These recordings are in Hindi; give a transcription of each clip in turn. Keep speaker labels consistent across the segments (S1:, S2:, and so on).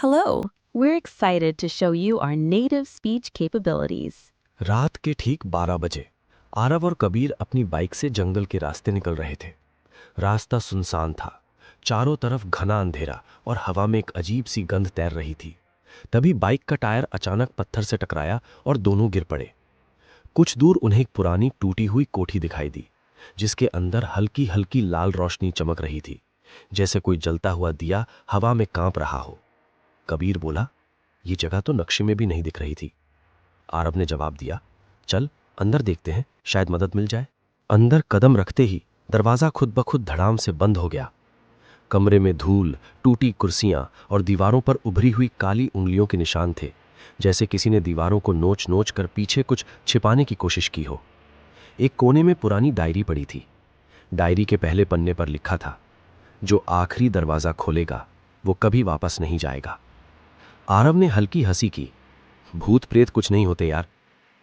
S1: Hello, we're excited to show you our native speech capabilities.
S2: रात के ठीक 12 बजे आरव और कबीर अपनी बाइक से जंगल के रास्ते निकल रहे थे। रास्ता सुनसान था, चारों तरफ घना अंधेरा और हवा में एक अजीब सी गंध तैर रही थी। तभी बाइक का टायर अचानक पत्थर से टकराया और दोनों गिर पड़े। कुछ दूर उन्हें एक पुरानी टूटी हुई कोठी दिखाई दी, जिसके अंदर हल्की हल्की लाल रोशनी चमक रही थी, जैसे कोई जलता हुआ दिया हवा में कांप रहा हो। कबीर बोला, ये जगह तो नक्शे में भी नहीं दिख रही थी। आरव ने जवाब दिया, चल अंदर देखते हैं, शायद मदद मिल जाए। अंदर कदम रखते ही दरवाजा खुद ब खुद धड़ाम से बंद हो गया। कमरे में धूल, टूटी कुर्सियां और दीवारों पर उभरी हुई काली उंगलियों के निशान थे, जैसे किसी ने दीवारों को नोच नोच कर पीछे कुछ छिपाने की कोशिश की हो। एक कोने में पुरानी डायरी पड़ी थी। डायरी के पहले पन्ने पर लिखा था, जो आखिरी दरवाजा खोलेगा वो कभी वापस नहीं जाएगा। आरव ने हल्की हंसी की, भूत प्रेत कुछ नहीं होते यार।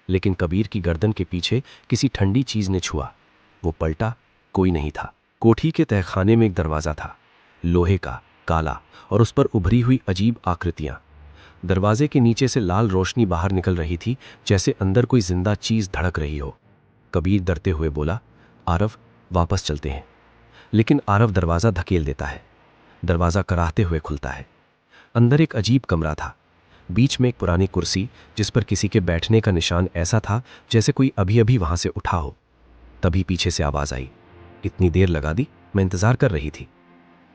S2: लेकिन कबीर की गर्दन के पीछे किसी ठंडी चीज ने छुआ। वो पलटा, कोई नहीं था। कोठी के तहखाने में एक दरवाजा था, लोहे का, काला, और उस पर उभरी हुई अजीब आकृतियां। दरवाजे के नीचे से लाल रोशनी बाहर निकल रही थी, जैसे अंदर कोई जिंदा चीज धड़क रही हो। कबीर डरते हुए बोला, आरव वापस चलते हैं। लेकिन आरव दरवाजा धकेल देता है। दरवाजा कराहते हुए खुलता है। अंदर एक अजीब कमरा था। बीच में एक पुरानी कुर्सी, जिस पर किसी के बैठने का निशान ऐसा था जैसे कोई अभी अभी वहां से उठा हो। तभी पीछे से आवाज आई, इतनी देर लगा दी, मैं इंतजार कर रही थी।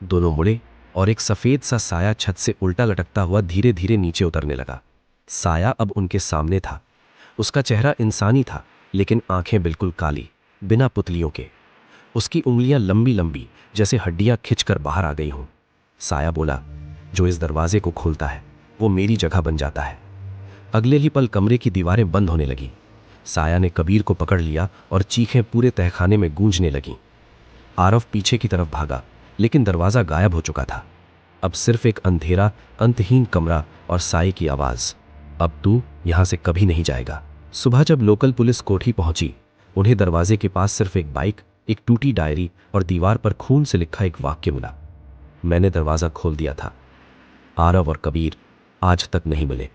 S2: दोनों मुड़े और एक सफेद सा साया छत से उल्टा लटकता हुआ धीरे धीरे नीचे उतरने लगा। साया अब उनके सामने था। उसका चेहरा इंसानी था, लेकिन आंखें बिल्कुल काली, बिना पुतलियों के। उसकी उंगलियां लंबी लंबी, जैसे हड्डियां खिंचकर बाहर आ गई हों। साया बोला, जो इस दरवाजे को खोलता है वो मेरी जगह बन जाता है। अगले ही पल कमरे की दीवारें बंद होने लगीं। साया ने कबीर को पकड़ लिया और चीखें पूरे तहखाने में गूंजने लगीं। आरव पीछे की तरफ भागा, लेकिन दरवाजा गायब हो चुका था। अब सिर्फ एक अंधेरा, अंतहीन कमरा और साये की आवाज, अब तू यहां से कभी नहीं जाएगा। सुबह जब लोकल पुलिस कोठी पहुंची, उन्हें दरवाजे के पास सिर्फ एक बाइक, एक टूटी डायरी और दीवार पर खून से लिखा एक वाक्य मिला, मैंने दरवाजा खोल दिया था। आरव और कबीर आज तक नहीं मिले।